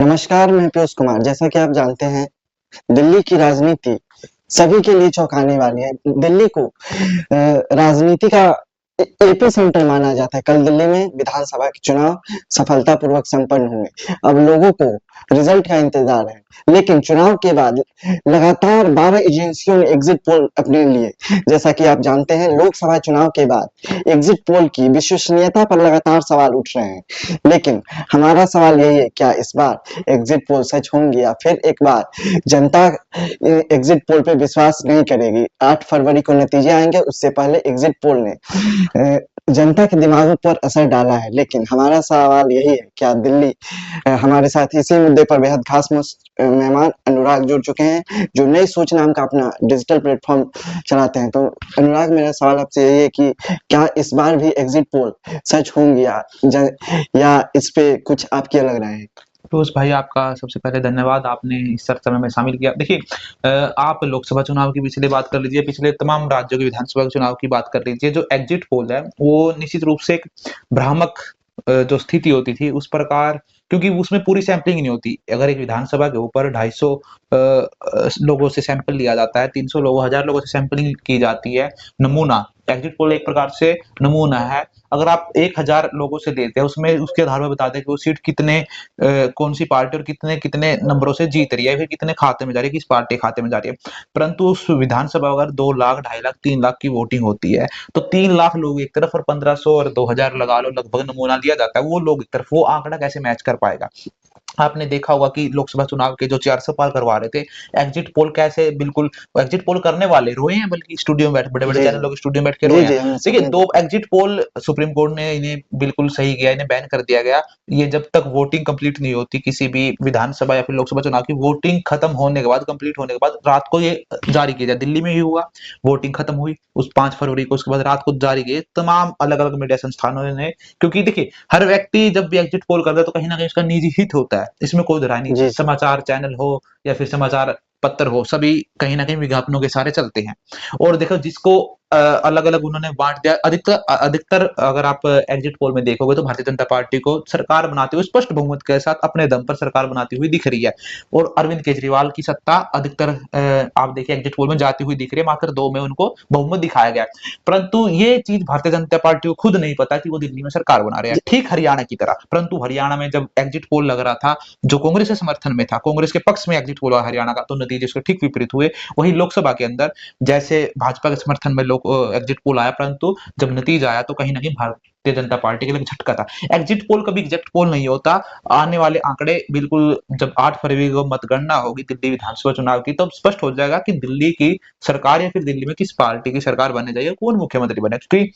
नमस्कार, मैं पीयूष कुमार। जैसा कि आप जानते हैं, दिल्ली की राजनीति सभी के लिए चौंकाने वाली है। दिल्ली को राजनीति का एपी सेंटर माना जाता है। कल दिल्ली में विधानसभा के चुनाव सफलतापूर्वक संपन्न हुए। अब लोगों को रिजल्ट का इंतजार है, लेकिन चुनाव के बाद लगातार 12 एजेंसियों ने एग्जिट पोल अपने लिए। जैसा कि आप जानते हैं, लोकसभा चुनाव के बाद एग्जिट पोल की विश्वसनीयता पर लगातार सवाल उठ रहे हैं। लेकिन हमारा सवाल यही है, क्या इस बार एग्जिट पोल सच होंगी या फिर एक बार जनता एग्जिट पोल पे विश्वास नहीं करेगी? 8 फरवरी को नतीजे आएंगे, उससे पहले एग्जिट पोल ने जनता के दिमागों पर असर डाला है। लेकिन हमारा सवाल यही है, क्या दिल्ली हमारे साथ इसी मुद्दे पर बेहद खास मेहमान अनुराग जुड़ चुके हैं, जो नई सोच नाम का अपना डिजिटल प्लेटफॉर्म चलाते हैं। तो अनुराग, मेरा सवाल आपसे यही है कि क्या इस बार भी एग्जिट पोल सच होंगी या इस पे कुछ आपकी अलग राय है? फिरोज भाई, आपका सबसे पहले धन्यवाद, आपने इस चर्चा में हमें शामिल किया। देखिए, आप लोकसभा चुनाव की पिछले बात कर लीजिए, पिछले तमाम राज्यों के विधानसभा चुनाव की बात कर लीजिए। जो एग्जिट पोल है वो निश्चित रूप से एक भ्रामक जो स्थिति होती थी उस प्रकार, क्योंकि उसमें पूरी सैंपलिंग नहीं होती। अगर एक विधानसभा के ऊपर 250 लोगों से सैंपल लिया जाता है, 300 लोगों 1000 लोगों से सैंपलिंग की जाती है, नमूना। एग्जिट पोल एक प्रकार से नमूना है। अगर आप 1000 लोगों से लेते हैं, उसमें उसके आधार पर बताते हैं कि वो सीट कितने कौन सी पार्टी और कितने कितने नंबरों से जीत रही है, फिर कितने खाते में जा रही है, किस पार्टी खाते में जा रही है। परंतु उस विधानसभा अगर 2 लाख, 2.5 लाख, 3 लाख की वोटिंग होती है, तो 3 लाख लोग एक तरफ और 1500 और 2000 लगा लो, लगभग नमूना लिया जाता है, वो लोग एक तरफ। वो आंकड़ा कैसे मैच कर पाएगा? आपने देखा होगा कि लोकसभा चुनाव के जो 400 पार करवा रहे थे, एग्जिट पोल कैसे बिल्कुल एग्जिट पोल करने वाले रोए हैं, बल्कि स्टूडियो में बैठ, बड़े बड़े जी चैनल लोग स्टूडियो में बैठ के जी रोए हैं। जी, हम देखिए, समझ दो एग्जिट पोल सुप्रीम कोर्ट ने इन्हें बिल्कुल सही किया, इन्हें बैन कर दिया गया। ये जब तक वोटिंग कंप्लीट नहीं होती, किसी भी विधानसभा या फिर लोकसभा चुनाव की वोटिंग खत्म होने के बाद, कंप्लीट होने के बाद रात को ये जारी किया जाए। दिल्ली में ही हुआ, वोटिंग खत्म हुई उस 5 फरवरी को, उसके बाद रात को जारी किए तमाम अलग अलग मीडिया संस्थानों ने। क्योंकि देखिए, हर व्यक्ति जब भी एग्जिट पोल करता है तो कहीं ना कहीं उसका निजी हित होता है, इसमें कोई दोहराई नहीं। जी जी। समाचार चैनल हो या फिर समाचार पत्र हो, सभी कहीं ना कहीं विज्ञापनों के सारे चलते हैं। और देखो, जिसको अलग अलग उन्होंने बांट दिया। अधिकतर अधिकतर अगर आप एग्जिट पोल में देखोगे तो भारतीय जनता पार्टी को सरकार बनाते हुए स्पष्ट बहुमत के साथ अपने दम पर सरकार बनाती हुई दिख रही है। और अरविंद केजरीवाल की सत्ता अधिकतर आप देखिए एग्जिट पोल में जाती हुई दिख रही है। मात्र 2 में उनको बहुमत दिखाया गया है। परंतु ये चीज भारतीय जनता पार्टी को खुद नहीं पता कि वो दिल्ली में सरकार बना रहे हैं, ठीक हरियाणा की तरह। परंतु हरियाणा में जब एग्जिट पोल लग रहा था, जो कांग्रेस के समर्थन में था, कांग्रेस के पक्ष में एग्जिट पोल हुआ हरियाणा का, तो नतीजे उसके ठीक विपरीत हुए। वही लोकसभा के अंदर जैसे भाजपा के समर्थन में लोग एग्जिट पोल आया, परंतु जब नतीजा आया तो कहीं ना कहीं भारतीय जनता पार्टी के लिए झटका था। एग्जिट पोल कभी एग्जिट पोल नहीं होता। आने वाले आंकड़े बिल्कुल, जब 8 फरवरी को मतगणना होगी दिल्ली विधानसभा चुनाव की, तब स्पष्ट हो जाएगा कि दिल्ली की सरकार या फिर दिल्ली में किस पार्टी की सरकार बनने जाएगी, कौन मुख्यमंत्री बने। क्योंकि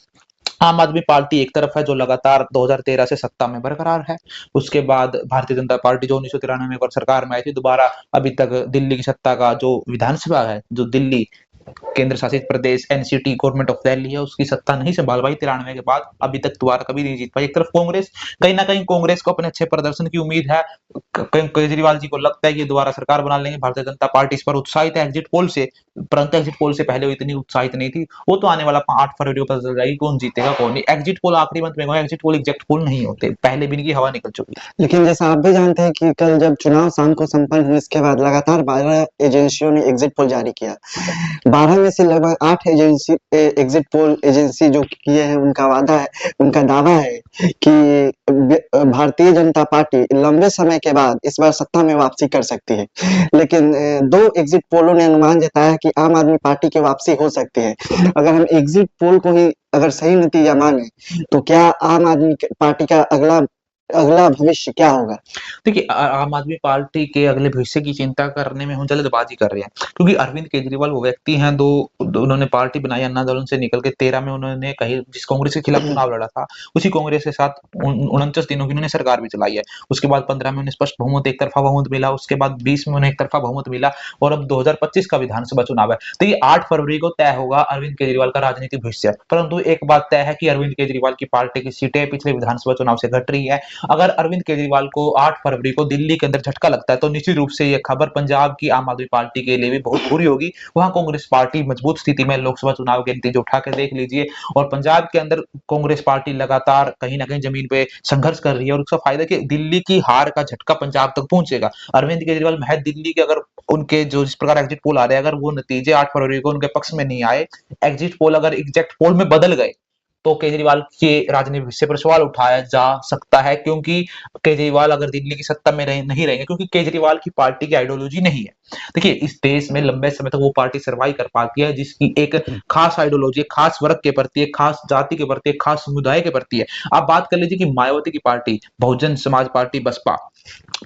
आम आदमी पार्टी एक तरफ है जो लगातार 2013 से सत्ता में बरकरार है। उसके बाद भारतीय जनता पार्टी जो 1993 में एक बार सरकार में आई थी, दोबारा अभी तक दिल्ली की सत्ता का जो विधानसभा है, जो दिल्ली केंद्र शासित प्रदेश एनसीटी गवर्नमेंट ऑफ दिल्ली है, उसकी सत्ता नहीं संभाल पाई 93 के बाद, अभी तक दोबारा कभी नहीं जीत पाई। एक तरफ कांग्रेस, कहीं ना कहीं कांग्रेस को अपने अच्छे प्रदर्शन की उम्मीद है। केजरीवाल जी को लगता है कि दोबारा सरकार बना लेंगे। भारतीय जनता पार्टी इस पर उत्साहित है एग्जिट पोल से, परंतु एग्जिट पोल से पहले वो इतनी उत्साहित नहीं थी। वो तो आने वाला 8 फरवरी को पता चल जाएगी कौन जीतेगा कौन नहीं। एग्जिट पोल आखिरी मंथ में, एग्जिट पोल एग्जैक्ट पोल नहीं होते, पहले भी इनकी हवा निकल चुकी है। लेकिन जैसा आप भी जानते हैं कि कल जब चुनाव शाम को संपन्न हुए, इसके बाद लगातार 12 एजेंसियों ने एग्जिट पोल जारी किया। 12 में से लगभग 8 एग्जिट पोल एजेंसी जो किए हैं, उनका दावा है कि भारतीय जनता पार्टी लंबे समय के बाद इस बार सत्ता में वापसी कर सकती है। लेकिन 2 एग्जिट पोलों ने अनुमान जताया कि आम आदमी पार्टी की वापसी हो सकती है। अगर हम एग्जिट पोल को ही अगर सही नतीजा माने, तो क्या आम आदमी पार्टी का अगला अगला भविष्य क्या होगा? देखिए, आम आदमी पार्टी के अगले भविष्य की चिंता करने में हम जल्दबाजी कर रहे हैं, क्योंकि अरविंद केजरीवाल वो व्यक्ति हैं, उन्होंने पार्टी बनाई अन्ना दल से निकल के 13 में उन्होंने कहीं जिस कांग्रेस के खिलाफ चुनाव लड़ा था, उसी कांग्रेस के साथ 49 दिनों की उन्होंने सरकार भी चलाई है। उसके बाद 15 में उन्हें स्पष्ट बहुमत, एक तरफा बहुमत मिला। उसके बाद 20 में उन्हें एक तरफा बहुमत मिला। और अब 2025 का विधानसभा चुनाव है, तो ये 8 फरवरी को तय होगा अरविंद केजरीवाल का राजनीतिक भविष्य। परंतु एक बात तय है कि अरविंद केजरीवाल की पार्टी की सीटें पिछले विधानसभा चुनाव से घट रही है। अगर अरविंद केजरीवाल को 8 फरवरी को दिल्ली के अंदर झटका लगता है तो निश्चित रूप से ये खबर पंजाब की आम आदमी पार्टी के लिए भी बहुत बुरी होगी। वहां कांग्रेस पार्टी मजबूत स्थिति में, लोकसभा चुनाव के नतीजे उठा के देख लीजिए, और पंजाब के अंदर कांग्रेस पार्टी लगातार कहीं ना कहीं जमीन पे संघर्ष कर रही है, और उसका फायदा कि दिल्ली की हार का झटका पंजाब तक पहुंचेगा। अरविंद केजरीवाल महज दिल्ली के अगर उनके जो जिस प्रकार एग्जिट पोल आ रहे हैं, अगर वो नतीजे 8 फरवरी को उनके पक्ष में नहीं आए, एग्जिट पोल अगर एग्जैक्ट पोल में बदल गए, तो केजरीवाल के राजनीतिक भविष्य पर सवाल उठाया जा सकता है, क्योंकि केजरीवाल अगर दिल्ली की सत्ता में नहीं रहेंगे, क्योंकि केजरीवाल की पार्टी की आइडियोलॉजी नहीं है। देखिए, इस देश में लंबे समय तक वो पार्टी सर्वाइव कर पाती है जिसकी एक खास आइडियोलॉजी, खास वर्ग के प्रति, एक खास जाति के प्रति, एक खास समुदाय के प्रति है। आप बात कर लीजिए कि मायावती की पार्टी, बहुजन समाज पार्टी, बसपा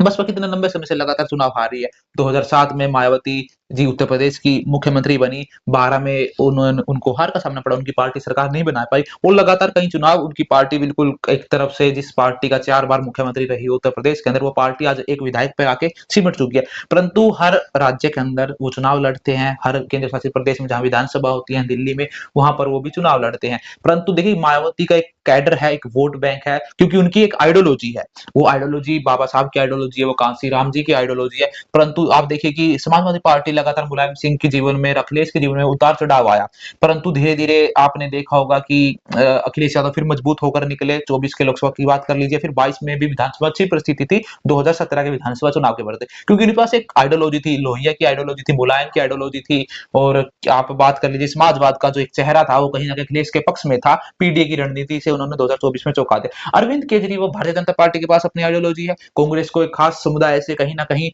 बसपा कितने लंबे समय से लगातार चुनाव हार रही है। 2007 में मायावती जी उत्तर प्रदेश की मुख्यमंत्री बनी, 12 में उनको हार का सामना पड़ा, उनकी पार्टी सरकार नहीं बना पाई, और लगातार कई चुनाव उनकी पार्टी बिल्कुल एक तरफ से, जिस पार्टी का 4 बार मुख्यमंत्री रही है उत्तर प्रदेश के अंदर, वो पार्टी आज एक विधायक पे आके सिमट चुकी है। परंतु हर राज्य के अंदर वो चुनाव लड़ते हैं, हर केंद्र शासित प्रदेश में जहां विधानसभा होती है, दिल्ली में, वहां पर वो भी चुनाव लड़ते हैं। परंतु देखिए, मायावती का एक कैडर है, एक वोट बैंक है, क्योंकि उनकी एक आइडियोलॉजी है। वो आइडियोलॉजी बाबा साहब की आइडियोलॉजी है, वो कांसी राम जी की आइडियोलॉजी है। परंतु आप देखिए कि समाजवादी पार्टी लगातार मुलायम सिंह के जीवन में, अखिलेश के जीवन में उतार चढ़ाव आया, परंतु धीरे धीरे आपने देखा होगा कि अखिलेश यादव फिर मजबूत होकर निकले। 24 के लोकसभा की बात कर लीजिए, फिर 22 में भी विधानसभा अच्छी परिस्थिति थी, 2017 के विधानसभा चुनाव के बढ़ते, क्योंकि उनके पास एक आइडियोलॉजी थी, लोहिया की आइडियोलॉजी थी, मुलायम की आइडियोलॉजी थी। और आप बात कर लीजिए, समाजवाद का जो एक चेहरा था वो कहीं ना कहीं अखिलेश के पक्ष में था। पीडीए की रणनीति से उन्होंने 2024 में चौंका दिया। अरविंद केजरीवाल, भारतीय जनता पार्टी के पास अपनी आइडियोलॉजी है, कांग्रेस को एक खास समुदाय से कहीं ना कहीं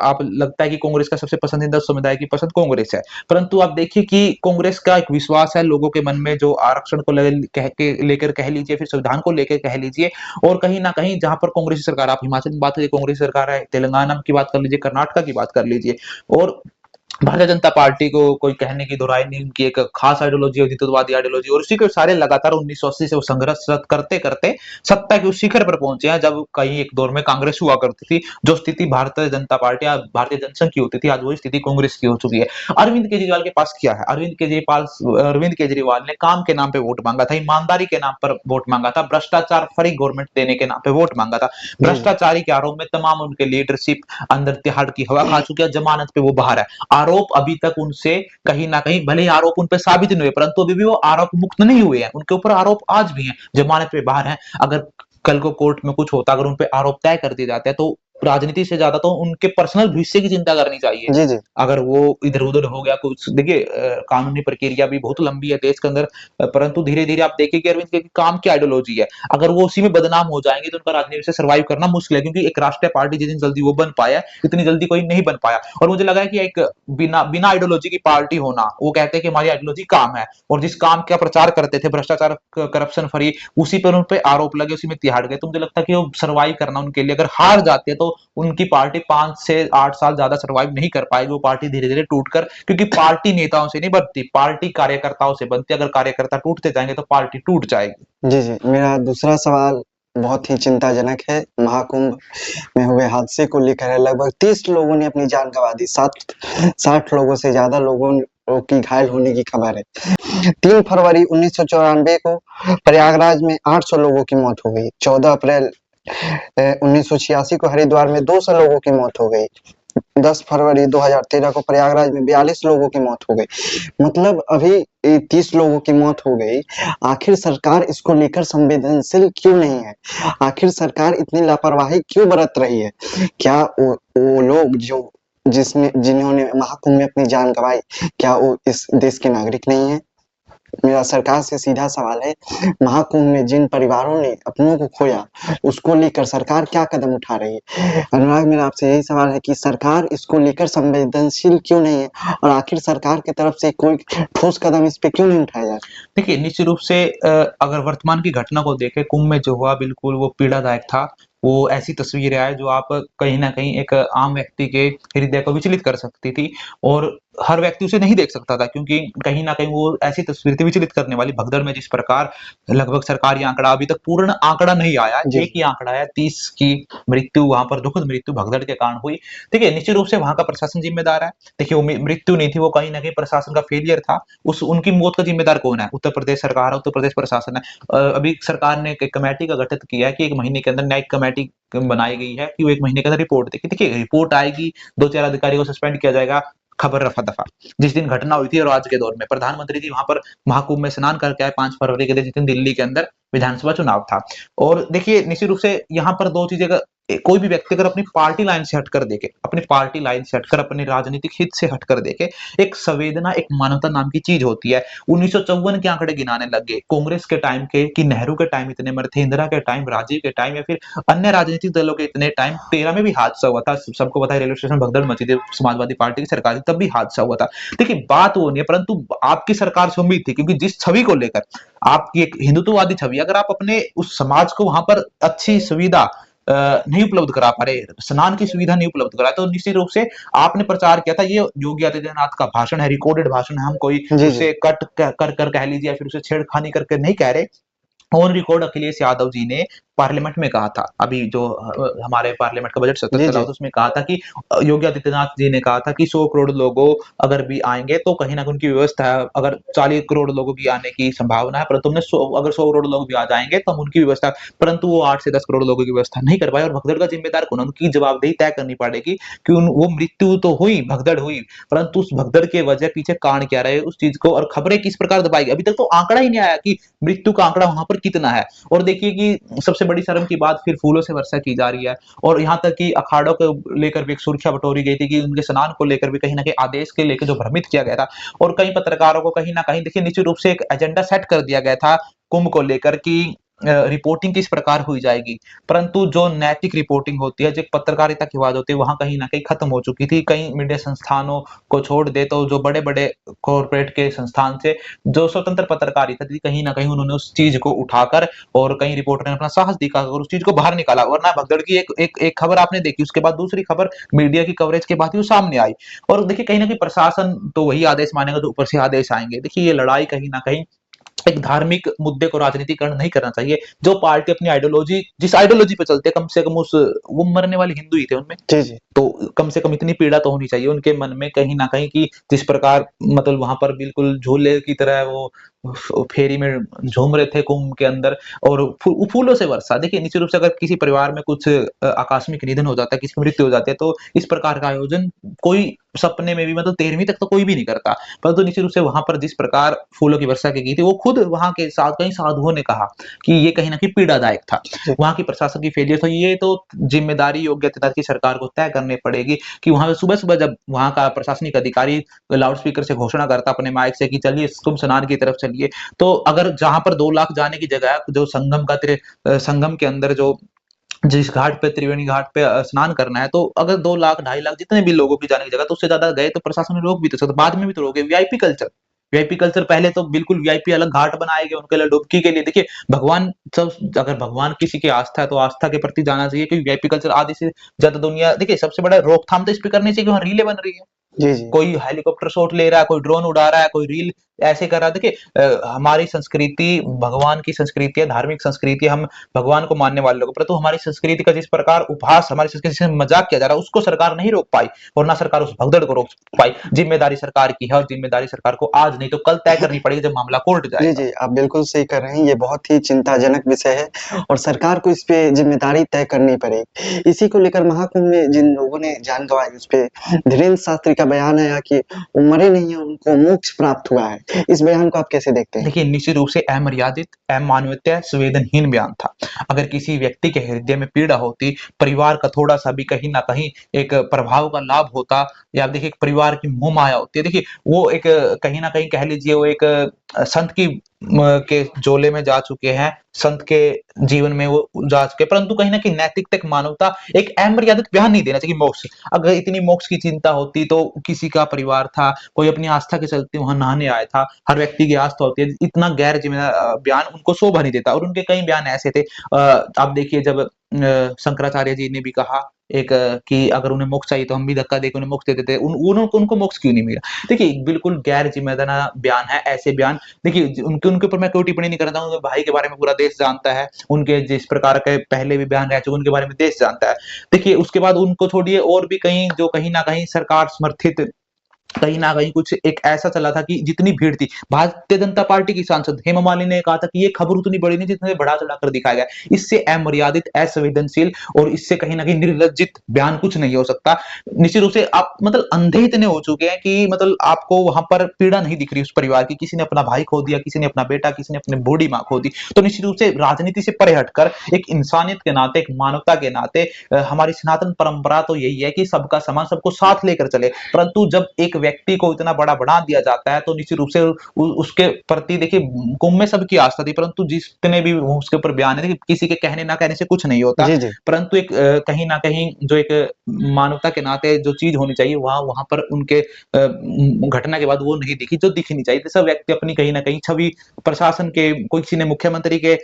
आप लगता है कि कांग्रेस का सबसे पसंदीदा समुदाय की पसंद कांग्रेस है। परंतु आप देखिए कि कांग्रेस का एक विश्वास है लोगों के मन में, जो आरक्षण को लेकर कह लीजिए, फिर संविधान को लेकर कह लीजिए, और कहीं ना कहीं जहां पर कांग्रेस सरकार, आप हिमाचल की बात करिए, कांग्रेस सरकार है, तेलंगाना की बात कर लीजिए, कर्नाटक की बात कर लीजिए, और भारतीय जनता पार्टी को कोई कहने की दो राय नहीं, उनकी एक खास आइडियोलॉजी है, हिंदुत्ववादी आइडियोलॉजी, और उसी के सारे लगातार 1980 से वो संघर्ष करते करते सत्ता के उस शिखर पर पहुंचे हैं, जब कहीं एक दौर में कांग्रेस हुआ करती थी। जो स्थिति भारतीय जनता पार्टी या भारतीय जनसंघ की होती थी, आज वही स्थिति कांग्रेस की हो चुकी है। अरविंद केजरीवाल के पास क्या है? अरविंद केजरीवाल ने काम के नाम पे वोट मांगा था, ईमानदारी के नाम पर वोट मांगा था, भ्रष्टाचार फ्री गवर्नमेंट देने के नाम पे वोट मांगा था। जी, भ्रष्टाचारी के आरोप में तमाम उनके लीडरशिप अंदर तिहाड़ की हवा खा चुकी है, जमानत पे वो बाहर है। आरोप अभी तक उनसे कहीं ना कहीं, भले ही आरोप उन पर साबित नहीं हुए, परंतु अभी भी वो आरोप मुक्त नहीं हुए हैं, उनके ऊपर आरोप आज भी हैं, जमानत पे बाहर हैं। अगर कल को कोर्ट में कुछ होता, अगर उन पे आरोप तय कर दिए जाते हैं, तो राजनीति से ज्यादा तो उनके पर्सनल भविष्य की चिंता करनी चाहिए। जी, जी, अगर वो इधर उधर हो गया कुछ, देखिए कानूनी प्रक्रिया भी बहुत लंबी है देश के अंदर, परंतु धीरे धीरे आप देखिए कि अरविंद के काम की आइडियोलॉजी है, अगर वो उसी में बदनाम हो जाएंगे तो उनका राजनीति से सर्वाइव करना मुश्किल है, क्योंकि एक राष्ट्रीय पार्टी जितनी जल्दी वो बन पाया, इतनी जल्दी कोई नहीं बन पाया। और मुझे लगा है कि एक बिना बिना आइडियोलॉजी की पार्टी होना, वो कहते हैं कि हमारी आइडियोलॉजी काम है, और जिस काम का प्रचार करते थे, भ्रष्टाचार, करप्शन फ्री, उसी पर उन पे आरोप लगे, उसी में तिहाड़ गए। तो मुझे लगता है कि वो सर्वाइव करना उनके लिए, अगर हार जाते हैं तो उनकी पार्टी 5 से 8 साल ज्यादा सर्वाइव नहीं कर पाएगी, वो पार्टी धीरे धीरे टूट कर, क्योंकि पार्टी नेताओं से नहीं बनती, पार्टी कार्यकर्ताओं से बनती है, अगर कार्यकर्ता टूटते जाएंगे तो पार्टी टूट जाएगी। जी, जी। मेरा दूसरा सवाल बहुत ही चिंताजनक है। महाकुंभ में हुए हादसे को लेकर है। लगभग 30 लोगों ने अपनी जान गंवा दी। 60 लोगों से ज्यादा लोगों की घायल होने की खबर है। 3 फरवरी 1994 को प्रयागराज में 800 लोगों की मौत हो गई। 14 अप्रैल 1986 को हरिद्वार में 200 लोगों की मौत हो गई। 10 फरवरी 2013 को प्रयागराज में 42 लोगों की मौत हो गई। मतलब अभी 30 लोगों की मौत हो गई। आखिर सरकार इसको लेकर संवेदनशील क्यों नहीं है? आखिर सरकार इतनी लापरवाही क्यों बरत रही है? क्या वो लोग जिन्होंने महाकुंभ में अपनी जान गंवाई, क्या वो इस देश के नागरिक नहीं है? मेरा सरकार से सीधा सवाल है, महाकुंभ में जिन परिवारों ने अपनों को खोया, उसको लेकर सरकार क्या कदम उठा रही है? अनुराग, मेरा आपसे यही सवाल है कि सरकार इसको लेकर संवेदनशील क्यों नहीं है, और आखिर सरकार की तरफ से कोई ठोस कदम इस पे क्यों नहीं उठाया जा रहा? देखिए, निश्चित रूप से अगर वर्तमान की घटना को देखें, कुंभ में जो हुआ बिल्कुल वो पीड़ादायक था। वो ऐसी तस्वीरें आए जो आप कहीं न कहीं एक आम व्यक्ति के हृदय को विचलित कर सकती थी, और हर व्यक्ति उसे नहीं देख सकता था, क्योंकि कहीं न कहीं वो ऐसी तस्वीर थी विचलित करने वाली। भगदड़ में जिस प्रकार लगभग सरकारी आंकड़ा, अभी तक पूर्ण आंकड़ा नहीं आया, जी, एक ही आंकड़ा आया, 30 की मृत्यु वहाँ पर, दुखद मृत्यु भगदड़ के कारण हुई। देखिए, निश्चित रूप से वहाँ का प्रशासन ज़िम्मेदार है। देखिए, वो मृत्यु नहीं थी, वो कहीं न कहीं प्रशासन का फेलियर था। उस उनकी मौत का ज़िम्मेदार कौन है? उत्तर प्रदेश सरकार है, उत्तर प्रदेश प्रशासन है। अभी सरकार ने एक कमेटी का गठित किया है कि 1 महीने के अंदर न्यायिक कमेटी बनाई गई है कि वो 1 महीने के अंदर रिपोर्ट देगी। देखिए, रिपोर्ट आएगी, 2-4 अधिकारियों को सस्पेंड किया जाएगा, खबर रफा-दफा। जिस दिन घटना हुई थी और आज के दौर में प्रधानमंत्री जी वहाँ पर महाकुंभ में स्नान करके आए 5 फरवरी के दिन, जिस दिन दिल्ली के अंदर विधानसभा चुनाव था। और देखिए, निश्चित रूप से यहाँ पर 2 चीज़ें का कोई भी व्यक्ति अगर अपनी पार्टी लाइन से हटकर देखे, अपनी पार्टी लाइन से हटकर, अपने राजनीतिक हित से हटकर देखे, एक संवेदना, एक मानवता नाम की चीज़ होती है। 1954 के आंकड़े गिनाने लग गए, कांग्रेस के टाइम के, कि नेहरू के टाइम इतने मरे थे, इंदिरा के टाइम, राजीव के टाइम, या फिर अन्य राजनीतिक दलों के इतने टाइम। 13 में भी हादसा हुआ था, सबको पता है, रेलवे स्टेशन भगदड़ मची थी, समाजवादी पार्टी की सरकार थी, तब भी हादसा हुआ था। देखिए, बात वो नहीं है, परंतु आपकी सरकार से उम्मीद थी, क्योंकि जिस छवि को लेकर आपकी एक हिंदुत्ववादी छवि, अगर आप अपने उस समाज को वहां पर अच्छी सुविधा नहीं उपलब्ध करा पा रहे, स्नान की सुविधा नहीं उपलब्ध करा, तो निश्चित रूप से आपने प्रचार किया था, ये योगी आदित्यनाथ का भाषण है, रिकॉर्डेड भाषण है, हम कोई जी, जी। उसे कट कर कह लीजिए, या फिर उसे छेड़खानी करके नहीं कह रहे। ऑन रिकॉर्ड अखिलेश यादव जी ने पार्लियामेंट में कहा था, अभी जो हमारे पार्लियामेंट का बजट सत्र जी, चला जी। था, उसमें कहा था कि योगी आदित्यनाथ जी ने कहा था कि 100 करोड़ लोगों अगर भी आएंगे तो कहीं ना कहीं उनकी व्यवस्था है, अगर 40 करोड़ लोगों की आने की संभावना है, परंतु हमने 100, अगर 100 करोड़ लोग भी आ जाएंगे तो हम उनकी व्यवस्था, परंतु वो 8 से 10 करोड़ लोगों की व्यवस्था नहीं कर पाए। और भगदड़ का जिम्मेदार कौन है? उनकी जवाबदेही तय करनी पड़ेगी कि वो मृत्यु तो हुई, भगदड़ हुई, परंतु उस भगदड़ के वजह पीछे कारण क्या रहे, उस चीज को, और खबरें किस प्रकार दबाएगी। अभी तक तो आंकड़ा ही नहीं आया कि मृत्यु का आंकड़ा वहां पर कितना है। और देखिए कि सबसे बड़ी शर्म की बात, फिर फूलों से वर्षा की जा रही है, और यहाँ तक कि अखाड़ों को लेकर भी एक सुर्खियां बटोरी गई थी कि उनके स्नान को लेकर भी कहीं ना कहीं आदेश के लेकर जो भ्रमित किया गया था, और कई पत्रकारों को कहीं ना कहीं देखिए निश्चित रूप से एक एजेंडा सेट कर दिया गया था कुंभ को लेकर कि रिपोर्टिंग किस प्रकार हुई जाएगी, परंतु जो नैतिक रिपोर्टिंग होती है, जो एक पत्रकारिता की बात होती है, वहां कहीं ना कहीं खत्म हो चुकी थी। कई मीडिया संस्थानों को छोड़ दे तो जो बड़े बड़े कॉरपोरेट के संस्थान से जो स्वतंत्र पत्रकारिता थी, कहीं ना कहीं उन्होंने उस चीज को उठाकर, और कई रिपोर्टर ने अपना साहस दिखाकर उस चीज को बाहर निकाला। वरना भगदड़ की एक खबर आपने देखी, उसके बाद दूसरी खबर मीडिया की कवरेज के बाद ही वो सामने आई। और देखिए, कहीं ना कहीं प्रशासन तो वही आदेश मानेगा जो ऊपर से आदेश आएंगे। देखिए, ये लड़ाई कहीं ना कहीं एक धार्मिक मुद्दे को राजनीतिकरण नहीं करना चाहिए। जो पार्टी अपनी आइडियोलॉजी, जिस आइडियोलॉजी पे चलते हैं, कम से कम उस, वो मरने वाले हिंदू ही थे उनमें, जी, जी। तो कम से कम इतनी पीड़ा तो होनी चाहिए उनके मन में कहीं न कहीं, कि जिस प्रकार मतलब वहाँ पर बिल्कुल झूले की तरह वो फेरी में झूम रहे थे कुंभ के अंदर, और फूलों से वर्षा। देखिए, निश्चित रूप से अगर किसी परिवार में कुछ आकस्मिक निधन हो जाता है, किसी की मृत्यु हो जाती है, तो इस प्रकार का आयोजन कोई सपने में भी, मतलब 13वीं तक तो कोई भी नहीं करता। परंतु निश्चित रूप से वहाँ पर जिस प्रकार फूलों की वर्षा की गई थी, वो खुद वहाँ के कई साधुओं ने कहा कि ये कहीं न कहीं पीड़ादायक था। जी। वहाँ की प्रशासन की फेलियर, तो ये तो जिम्मेदारी योगी आदित्यनाथ की सरकार को तय करनी पड़ेगी कि वहाँ पे सुबह-सुबह जब वहाँ का प्रशासनिक अधिकारी लाउड स्पीकर से घोषणा करता अपने माइक से कि चलिए तुम स्नान की तरफ चलिए, तो अगर जहाँ पर 2 लाख जाने की जगह, जो संगम के अंदर जो जिस घाट पे, त्रिवेणी घाट पे स्नान करना है, तो अगर 2 लाख, 2.5 लाख जितने भी लोगों की जाने की जगह, तो उससे ज़्यादा गए तो प्रशासन रोक भी तो सकता, बाद में भी तो रोके। वीआईपी कल्चर, वीआईपी कल्चर पहले तो बिल्कुल वीआईपी अलग घाट बनाए गए उनके लिए डुबकी के लिए। देखिए, भगवान सब, अगर भगवान किसी की आस्था है तो आस्था के प्रति जाना चाहिए, क्योंकि वीआईपी कल्चर आधी से ज़्यादा दुनिया, देखिए सबसे बड़ा रोकथाम तो इस पे करनी चाहिए कि वहाँ रीलें बन रही है। जी, जी। कोई हेलीकॉप्टर शॉट ले रहा है, कोई ड्रोन उड़ा रहा है, कोई रील ऐसे कर रहा है। देखिए, हमारी संस्कृति भगवान की संस्कृति है, धार्मिक संस्कृति है, हम भगवान को मानने वाले लोग, परंतु हमारी संस्कृति का जिस प्रकार उपहास, हमारी संस्कृति से मजाक किया जा रहा है, उसको सरकार नहीं रोक पाई, और ना सरकार उस भगदड़ को रोक पाई। जिम्मेदारी सरकार की है, और जिम्मेदारी सरकार को आज नहीं तो कल तय करनी पड़ेगी, जब मामला कोर्ट जी, जाएगा। जी, आप बिल्कुल सही कर रहे हैं। ये बहुत ही चिंताजनक विषय है और सरकार को इस पे ज़िम्मेदारी तय करनी पड़ेगी। इसी को लेकर महाकुंभ में जिन लोगों ने जान गँवाई, उस पे धीरेन्द्र शास्त्री का बयान आया कि वो मरे नहीं हैं, उनको मोक्ष प्राप्त हुआ है। इस बयान को आप कैसे देखते हैं? देखिए, निश्चित रूप से अमर्यादित, अमानवीय, संवेदनहीन बयान था। अगर किसी व्यक्ति के हृदय में पीड़ा होती, परिवार का थोड़ा-सा भी कहीं न कहीं एक प्रभाव का लाभ होता, या आप देखिए एक परिवार की मोह-माया होती है। देखिए, वो एक कहीं न कहीं कह लीजिए, वो एक संत की के झोले में जा चुके हैं, संत के जीवन में वो जा चुके हैं, परंतु कहीं न कहीं नैतिकता, एक मानवता, एक अमर्यादित बयान नहीं देना चाहिए मोक्ष। अगर इतनी मोक्ष की चिंता होती तो किसी का परिवार था, कोई अपनी आस्था के चलते वहाँ नहाने आया था, हर व्यक्ति की आस्था होती है, इतना गैर जिम्मेदार बयान उनको शोभा नहीं देता। और उनके कई बयान ऐसे थे, आप देखिए जब शंकराचार्य जी ने भी कहा कि अगर उन्हें मोक्ष चाहिए तो हम भी धक्का देके उन्हें मोक्ष दे देते हैं। उनको मोक्ष क्यों नहीं मिला? देखिए, बिल्कुल गैर जिम्मेदाराना बयान है, ऐसे बयान देखिए उनके उनके ऊपर मैं कोई टिप्पणी नहीं करता हूँ, उनके भाई के बारे में पूरा देश जानता है, उनके जिस प्रकार के पहले भी बयान रह चुके उनके बारे में देश जानता है। देखिए, उसके बाद उनको छोड़िए और भी कहीं जो कहीं न कहीं सरकार समर्थित कहीं न कहीं कुछ एक ऐसा चला था कि जितनी भीड़ थी, भारतीय जनता पार्टी की सांसद हेमा मालिनी ने कहा था कि ये खबर उतनी बड़ी नहीं जितने बढ़ा-चढ़ा कर दिखाया गया। इससे अमर्यादित, असंवेदनशील और इससे कहीं न कहीं निर्लज्जित बयान कुछ नहीं हो सकता। निश्चित रूप से आप मतलब अंधे इतने हो चुके हैं कि मतलब आपको वहाँ पर पीड़ा नहीं दिख रही उस परिवार की, किसी ने अपना भाई खो दिया, किसी ने अपना बेटा, किसी ने अपनी बूढ़ी माँ खो दी। तो निश्चित रूप से राजनीति से परे हटकर एक इंसानियत के नाते, एक मानवता के नाते हमारी सनातन परंपरा तो यही है कि सबका सामान सबको साथ लेकर चले। परंतु जब एक व्यक्ति को इतना बड़ा बना दिया जाता है तो निश्चित रूप से उसके प्रति देखिए कुंभ में सबकी आस्था थी, परंतु जितने भी उसके ऊपर बयान है किसी के कहने ना कहने से कुछ नहीं होता। जी, जी। परंतु एक कहीं ना कहीं जो एक मानवता के नाते जो चीज होनी चाहिए वहां वहां पर उनके घटना के बाद वो नहीं दिखी जो दिखनी चाहिए। तो सब व्यक्ति अपनी कहीं ना कहीं छवि प्रशासन के, कोई किसी ने मुख्यमंत्री के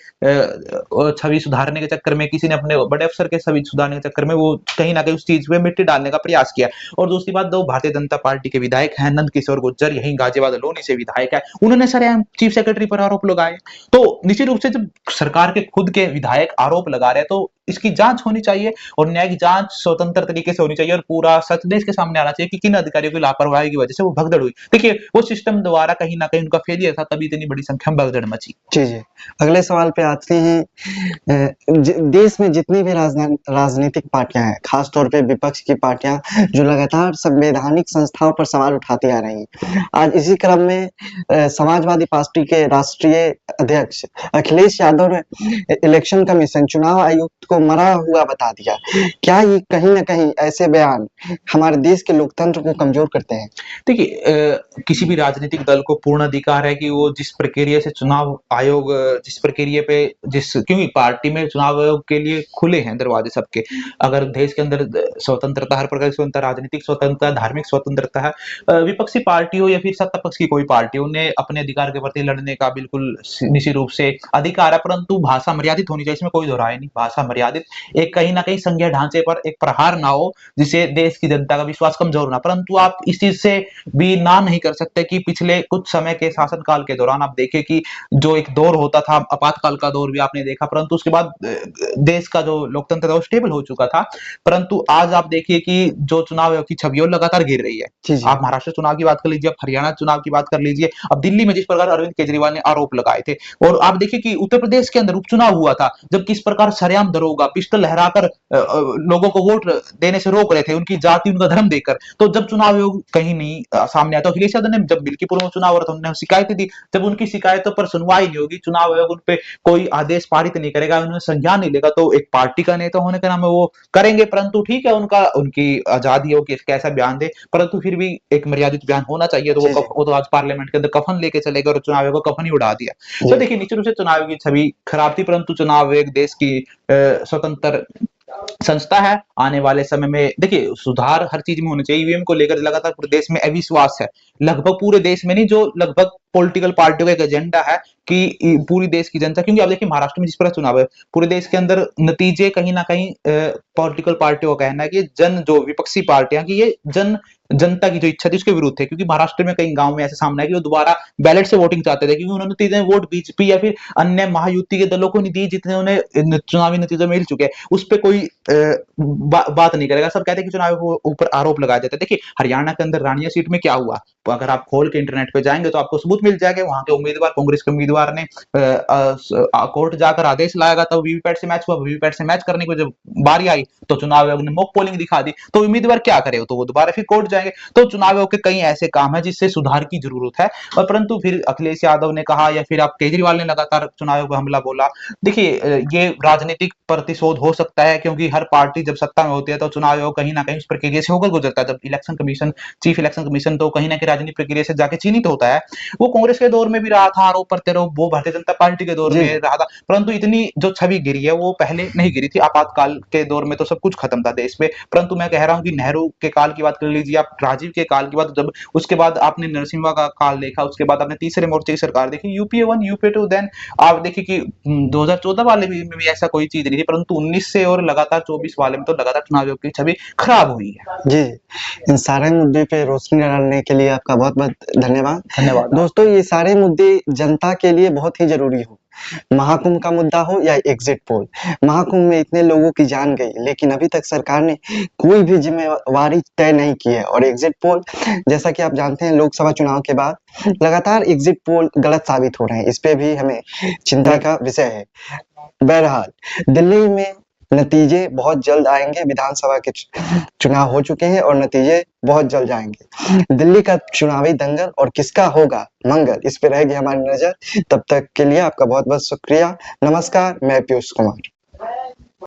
छवि सुधारने के चक्कर में, किसी ने अपने बड़े अफसर के छवि सुधारने के चक्कर में वो कहीं ना कहीं उस चीज पे मिट्टी डालने का प्रयास किया। और दूसरी बात, दो भारतीय जनता पार्टी के विधायक हैं, नंद किशोर गुर्जर, यही गाजियाबाद लोनी से विधायक है, उन्होंने सरेआम चीफ सेक्रेटरी पर आरोप लगाए। तो निश्चित रूप से जब सरकार के खुद के विधायक आरोप लगा रहे हैं तो इसकी जांच होनी चाहिए और न्यायिक जांच स्वतंत्र तरीके से होनी चाहिए और पूरा सच देश के सामने आना चाहिए कि किन अधिकारियों की लापरवाही की वजह से वो भगदड़ हुई। देखिए, वो सिस्टम द्वारा कहीं ना कहीं उनका फेलियर था, तभी इतनी बड़ी संख्या में भगदड़ मची। जी, जी। अगले सवाल पे आते हैं। देश में जितनी भी राजनीतिक पार्टियां हैं, खास तौर पे विपक्ष की पार्टियां जो लगातार संवैधानिक संस्थाओं पर सवाल उठाती आ रही हैं। आज इसी क्रम में समाजवादी पार्टी के राष्ट्रीय अध्यक्ष अखिलेश यादव ने इलेक्शन कमीशन, चुनाव आयुक्त को मरा हुआ बता दिया। क्या ये कहीं न कहीं ऐसे बयान हमारे देश के लोकतंत्र को कमजोर करते हैं? देखिए, किसी भी राजनीतिक दल को पूर्ण अधिकार है कि वो जिस प्रक्रिया से चुनाव आयोग जिस प्रक्रिया पे जिस क्योंकि पार्टी में चुनाव आयोग के लिए खुले हैं दरवाजे सबके। अगर देश के अंदर स्वतंत्रता, हर प्रकार की स्वतंत्रता, राजनीतिक स्वतंत्रता, धार्मिक स्वतंत्रता है, विपक्षी पार्टी हो या फिर सत्ता पक्ष की कोई पार्टी हो, उन्हें अपने अधिकार के प्रति लड़ने का बिल्कुल निश्चित रूप से अधिकार है, परंतु भाषा मर्यादित होनी चाहिए, इसमें कोई दो राय नहीं। भाषा मर्यादित, एक कहीं ना कहीं संघीय ढांचे पर एक प्रहार ना हो जिससे देश की जनता का विश्वास कमजोर ना। परंतु आप इस चीज से भी ना नहीं कर सकते कि पिछले कुछ समय के शासनकाल के दौरान आप देखें कि जो एक दौर होता था, आपातकाल का दौर भी आपने देखा, परंतु उसके बाद देश का जो लोकतंत्र था वो स्टेबल हो चुका था। परंतु आज आप देखिए कि जो चुनाव आयोग की छवि है वो लगातार गिर रही है। जी, जी। आप महाराष्ट्र चुनाव की बात कर लीजिए, आप हरियाणा चुनाव की बात कर लीजिए, अब दिल्ली में जिस प्रकार अरविंद केजरीवाल ने आरोप लगाए थे, और आप देखिए कि उत्तर प्रदेश के अंदर उपचुनाव हुआ था, जब किस प्रकार सरेआम दरोगा पिस्टल लहराकर लोगों को वोट देने से रोक रहे थे, उनकी जाति, उनका धर्म देकर। तो जब चुनाव आयोग कहीं नहीं सामने आया, तो अखिलेश यादव ने जब मिल्कीपुर में चुनाव हो रहा था उन्होंने शिकायतें दी। जब उनकी शिकायतों पर सुनवाई नहीं होगी, चुनाव आयोग उन पे कोई आदेश पारित नहीं करेगा, उन्हें संज्ञान नहीं लेगा, तो एक पार्टी का नेता होने के नाम वो करेंगे। परंतु ठीक है, उनका उनकी आजादी हो कि कैसा बयान दे, परंतु फिर भी एक मर्यादित बयान होना चाहिए। तो जी, जी। वो तो आज पार्लियामेंट के अंदर कफन लेके चले गए और चुनाव आयोग को कफन ही उड़ा दिया। तो जी। देखिए, निश्चित रूप से चुनाव आयोग की छवि खराब थी, परंतु चुनाव आयोग देश की स्वतंत्र संस्था है। आने वाले समय में देखिए सुधार हर चीज में होने चाहिए। ईवीएम को लेकर लगातार पूरे देश में अविश्वास है, लगभग पूरे देश में नहीं, जो लगभग पॉलिटिकल पार्टियों का एक एजेंडा है कि पूरी देश की जनता, क्योंकि आप देखिए महाराष्ट्र में जिस प्रकार चुनाव है, पूरे देश के अंदर नतीजे कहीं ना कहीं पॉलिटिकल पार्टियों का कहना है कि जन जो विपक्षी पार्टियां की ये जनता की जो इच्छा थी उसके विरुद्ध थे, क्योंकि महाराष्ट्र में कई गांव में ऐसे सामने है कि वो दोबारा बैलेट से वोटिंग चाहते थे, क्योंकि उन्होंने नतीजे वोट बीजेपी या फिर अन्य महायुति के दलों को नहीं दी जितने उन्हें चुनावी नतीजे मिल चुके हैं। उस पर कोई बात नहीं करेगा, सब कहते हैं कि चुनाव के ऊपर आरोप लगाया जाता है। देखिए हरियाणा के अंदर रानिया सीट में क्या हुआ, तो अगर आप खोल के इंटरनेट पे जाएंगे तो आपको सबूत मिल जाएगा। वहां के उम्मीदवार, कांग्रेस के उम्मीदवार ने कोर्ट जाकर आदेश लाया, तब वीवीपैट से मैच हुआ, वीवीपैट से मैच करने की जब बारी आई तो चुनाव आयोग ने मॉक पोलिंग दिखा दी, तो उम्मीदवार क्या करे, तो वो दोबारा फिर कोर्ट जाएंगे। तो चुनाव आयोग के कई ऐसे काम है जिससे सुधार की जरूरत है, और परंतु फिर अखिलेश यादव ने कहा या फिर आप केजरीवाल ने लगातार चुनाव आयोग पर हमला बोला। देखिए ये राजनीतिक प्रतिशोध हो सकता है, क्योंकि हर पार्टी जब सत्ता में होती है तो चुनाव आयोग कहीं ना कहीं उस प्रक्रिया से होकर गुजरता है। जब election commission, chief election commission तो कहीं ना कहीं राजनीतिक प्रक्रिया से जाके चयनित होता है, वो कांग्रेस के दौर में भी रहा था, आरोप प्रत्यारोप, वो भारतीय जनता पार्टी के दौर जी, में रहा था, परंतु इतनी जो छवि गिरी है वो पहले नहीं गिरी थी। आपातकाल के दौर में तो सब कुछ खत्म था देश में, परंतु मैं कह रहा हूँ कि नेहरू के काल की बात कर लीजिए आप, राजीव के काल की बात, जब उसके बाद आपने नरसिम्हा का काल देखा, उसके बाद आपने तीसरे मोर्चे की सरकार देखी, यूपीए 1, यूपीए 2, देन आप देखिए कि 2014 वाले में भी ऐसा कोई चीज नहीं थी, परंतु 19 से और लगातार 24 वाले में तो लगातार चुनाव की छवि खराब हुई है। जी। इन सारे मुद्दे पे रोशनी डालने के लिए आपका बहुत-बहुत धन्यवाद। धन्यवाद। दोस्तों, ये सारे मुद्दे जनता के लिए बहुत ही ज़रूरी हो। महाकुंभ का मुद्दा हो या एग्ज़िट पोल। महाकुंभ में इतने लोगों की जान गई, लेकिन अभी तक सरकार ने कोई भी ज़िम्मेवारी तय नहीं की है और एग्ज़िट पोल, जैसा कि आप जानते हैं, लोकसभा चुनाव के बाद लगातार एग्ज़िट पोल गलत साबित हो रहे हैं। इस पे भी हमें चिंता का विषय है। बहरहाल, दिल्ली में नतीजे बहुत जल्द आएँगे। विधानसभा के चुनाव हो चुके हैं और नतीजे बहुत जल्द आएँगे। दिल्ली का चुनावी दंगल और किसका होगा मंगल, इस पे रहेगी हमारी नज़र। तब तक के लिए आपका बहुत-बहुत शुक्रिया। नमस्कार, मैं पीयूष कुमार।